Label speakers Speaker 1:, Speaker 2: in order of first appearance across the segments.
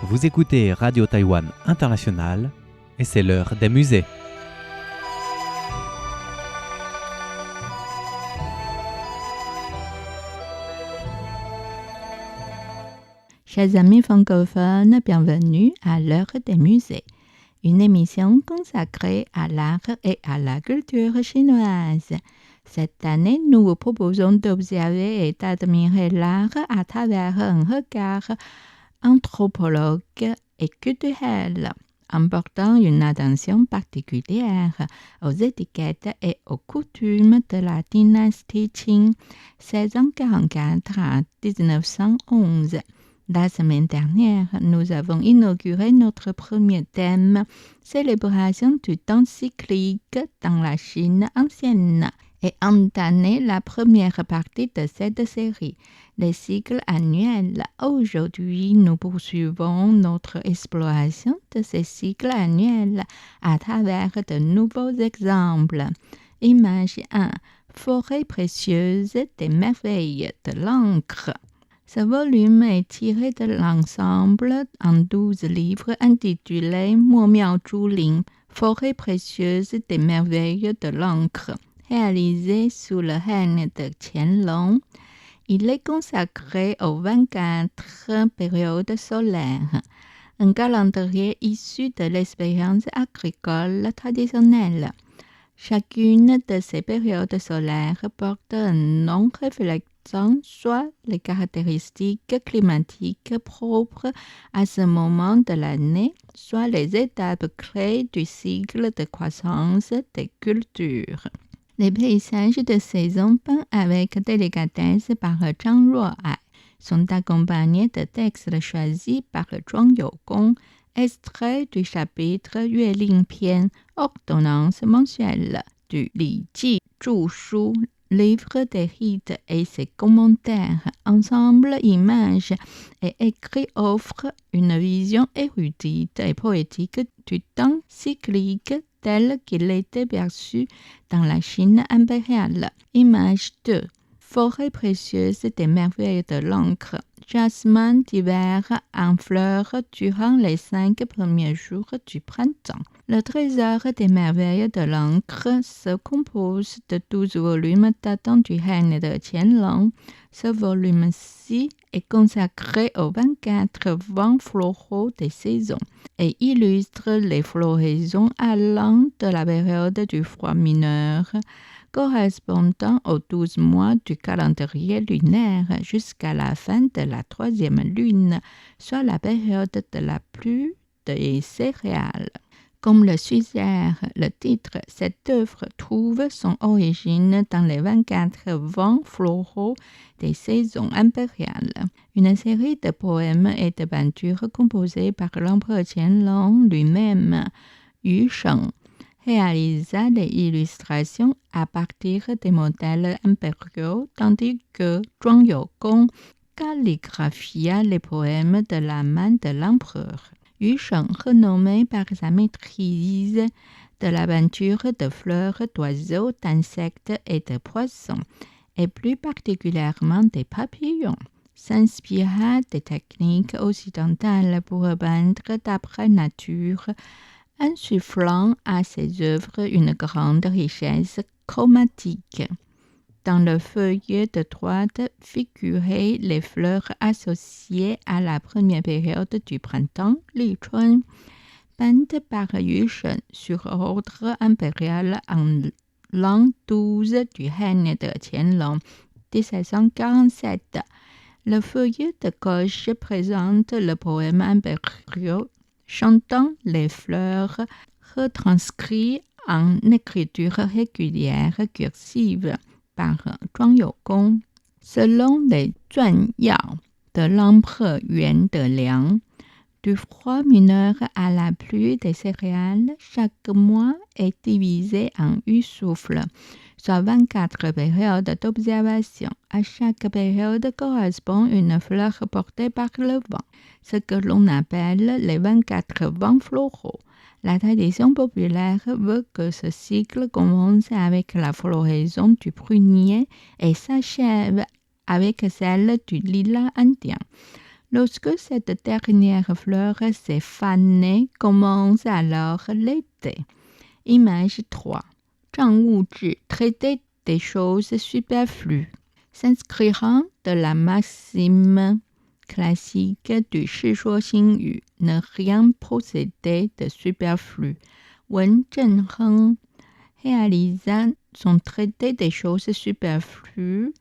Speaker 1: Vous écoutez Radio Taïwan International et c'est l'heure des musées.
Speaker 2: Chers amis francophones, bienvenue à l'heure des musées, une émission consacrée à l'art et à la culture chinoise. Cette année, nous vous proposons d'observer et d'admirer l'art à travers un regard anthropologue et culturel, en portant une attention particulière aux étiquettes et aux coutumes de la dynastie Qing, 1644 à 1911. La semaine dernière, nous avons inauguré notre premier thème, célébration du temps cyclique dans la Chine ancienne, et entamé la première partie de cette série, les cycles annuels. Aujourd'hui, nous poursuivons notre exploration de ces cycles annuels à travers de nouveaux exemples. Image 1. Forêt précieuse des merveilles de l'encre. Ce volume est tiré de l'ensemble en 12 livres intitulé Mo Miao Zhu Ling, Forêt précieuse des merveilles de l'encre, réalisé sous le règne de Qianlong. Il est consacré aux 24 périodes solaires, un calendrier issu de l'expérience agricole traditionnelle. Chacune de ces périodes solaires porte un nom reflétant soit les caractéristiques climatiques propres à ce moment de l'année, soit les étapes clés du cycle de croissance des cultures. Les paysages de saison peints avec délicatesse par Zhang Ruo'ai sont accompagnés de textes choisis par Zhuang Yougong, extraits du chapitre Yue Ling Pian, ordonnance mensuelle du Li Ji Zhu Shu, livre des rites et ses commentaires. Ensemble, images et écrits offrent une vision érudite et poétique du temps cyclique tel qu'il était perçu dans la Chine impériale. Image 2. Forêt précieuse des merveilles de l'encre. Jasmin d'hiver en fleurs durant les 5 premiers jours du printemps. Le trésor des merveilles de l'encre se compose de 12 volumes datant du règne de Qianlong. Ce volume-ci est consacré aux 24 vents floraux des saisons et illustre les floraisons allant de la période du froid mineur, correspondant aux 12 mois du calendrier lunaire jusqu'à la fin de la 3e lune, soit la période de la pluie des céréales. Comme le suggère le titre, cette œuvre trouve son origine dans les 24 vents floraux des saisons impériales, une série de poèmes et de peintures composées par l'empereur Qianlong lui-même. Yu Sheng réalisa les illustrations à partir des modèles impériaux, tandis que Zhuang Yougong calligraphia les poèmes de la main de l'empereur. Yu Sheng, renommé par sa maîtrise de la peinture de fleurs, d'oiseaux, d'insectes et de poissons, et plus particulièrement des papillons, s'inspira des techniques occidentales pour peindre d'après nature, insufflant à ses œuvres une grande richesse chromatique. Dans le feuillet de droite figuraient les fleurs associées à la première période du printemps, Li Chun, peinte par Yu Sheng sur ordre impérial en l'an 12 du règne de Qianlong, 1747. Le feuillet de gauche présente le poème impérial chantant les fleurs, retranscrit en écriture régulière cursive par Zhuang Yougong. Selon les Zhuan Yao de l'empereur Yuan de Liang, du froid mineur à la pluie des céréales, chaque mois est divisé en 8 souffles, soit 24 périodes d'observation. À chaque période correspond une fleur portée par le vent, ce que l'on appelle les 24 vents floraux. La tradition populaire veut que ce cycle commence avec la floraison du prunier et s'achève avec celle du lilas indien. Lorsque cette dernière fleur s'est fanée, commence alors l'été. Image 3. 政务制 traiter des choses superflues. S'inspirant de la maxime classique du 世说新语 ne rien posséder de superflu. Wen Zhenheng réalisa son traité des choses superflues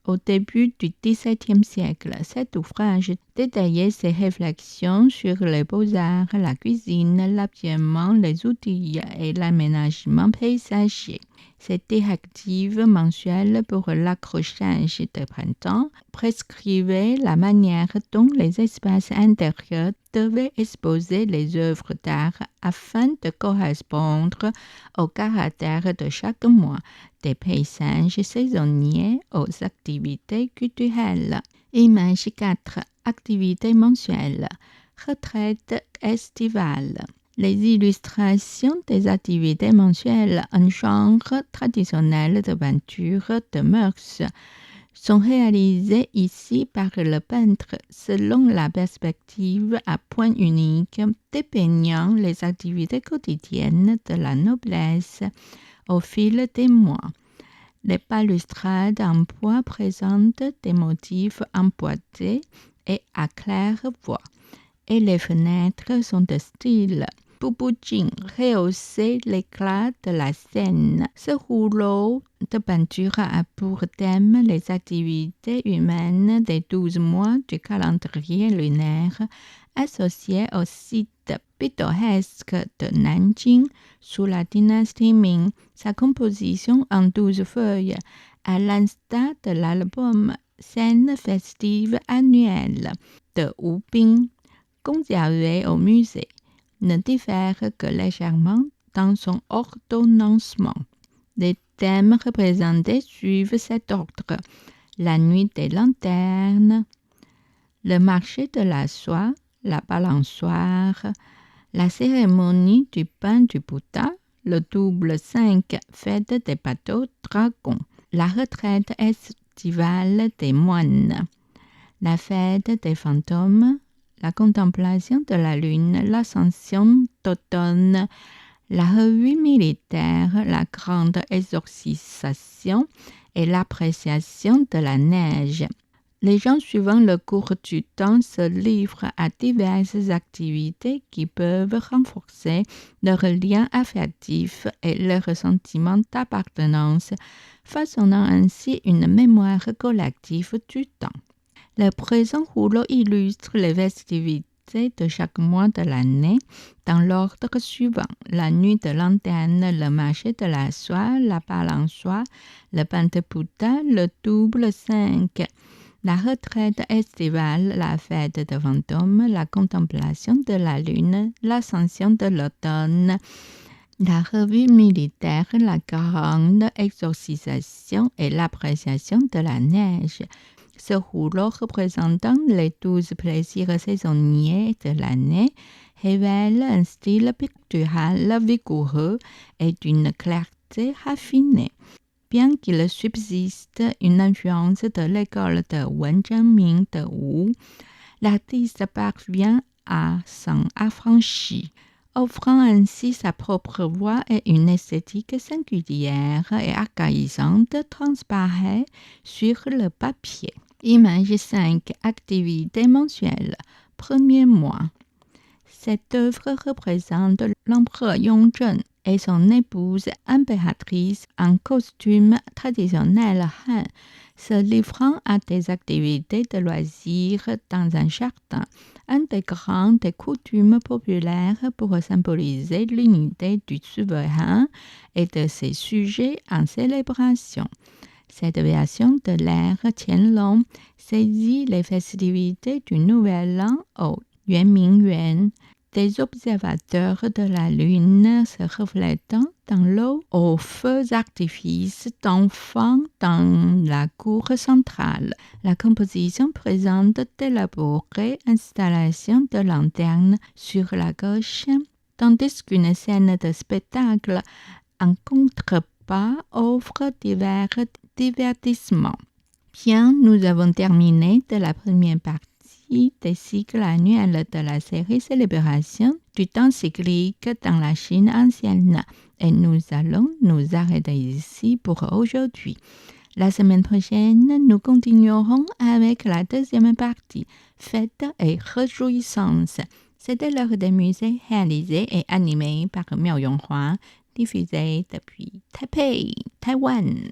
Speaker 2: au début du XVIIe siècle. Cet ouvrage détaillait ses réflexions sur les beaux-arts, la cuisine, l'habillement, les outils et l'aménagement paysager. Ces directives mensuelles pour l'accrochage de printemps prescrivaient la manière dont les espaces intérieurs devaient exposer les œuvres d'art afin de correspondre au caractère de chaque mois, des paysages saisonniers aux activités culturelles. Image 4. Activités mensuelles. Retraite estivale. Les illustrations des activités mensuelles, un genre traditionnel de peinture de mœurs, sont réalisées ici par le peintre selon la perspective à point unique, dépeignant les activités quotidiennes de la noblesse au fil des mois. Les balustrades en bois présentent des motifs emboîtés et à claire-voie, et les fenêtres sont de style Bubujing, rehausser l'éclat de la scène. Ce rouleau de peinture a pour thème les activités humaines des 12 mois du calendrier lunaire associés au site pittoresque de Nanjing sous la dynastie Ming. Sa composition en 12 feuilles, à l'instar de l'album Scène festive annuelle de Wu Bing, conservé au musée, ne diffère que légèrement dans son ordonnancement. Les thèmes représentés suivent cet ordre. La nuit des lanternes, le marché de la soie, la balançoire, la cérémonie du pain du Bouddha, le double 5, fête des bateaux dragons, la retraite estivale des moines, la fête des fantômes, la contemplation de la lune, l'ascension d'automne, la revue militaire, la grande exorcisation et l'appréciation de la neige. Les gens suivant le cours du temps se livrent à diverses activités qui peuvent renforcer leur lien affectif et leur sentiment d'appartenance, façonnant ainsi une mémoire collective du temps. Le présent rouleau illustre les festivités de chaque mois de l'année dans l'ordre suivant: la nuit de lanterne, le marché de la soie, la balançoire, le pain de Bouddha, le double 5, la retraite estivale, la fête de fantômes, la contemplation de la lune, l'ascension de l'automne, la revue militaire, la grande exorcisation et l'appréciation de la neige. Ce rouleau représentant les 12 plaisirs saisonniers de l'année révèle un style pictural vigoureux et d'une clarté raffinée. Bien qu'il subsiste une influence de l'école de Wen Zhenming de Wu, l'artiste parvient à s'en affranchir, offrant ainsi sa propre voix et une esthétique singulière et archaïsante transparaît sur le papier. Image 5. Activité mensuelle. Premier mois. Cette œuvre représente l'empereur Yongzheng et son épouse impératrice en costume traditionnel Han, se livrant à des activités de loisirs dans un jardin, intégrant des coutumes populaires pour symboliser l'unité du souverain et de ses sujets en célébration. Cette version de l'ère Qianlong saisit les festivités du Nouvel An au Yuanmingyuan, des observateurs de la lune se reflétant dans l'eau aux feux d'artifice d'enfants dans la cour centrale. La composition présente d'élaborées installations de lanternes sur la gauche, tandis qu'une scène de spectacle en contrepas offre divers divertissements. Bien, nous avons terminé de la première partie. partie des cycles annuels de la série Célébration du temps cyclique dans la Chine ancienne. Et nous allons nous arrêter ici pour aujourd'hui. La semaine prochaine, nous continuerons avec la deuxième partie, fête et réjouissance. C'était l'heure des musées réalisé et animé par Miao Yonghua, diffusé depuis Taipei, Taïwan.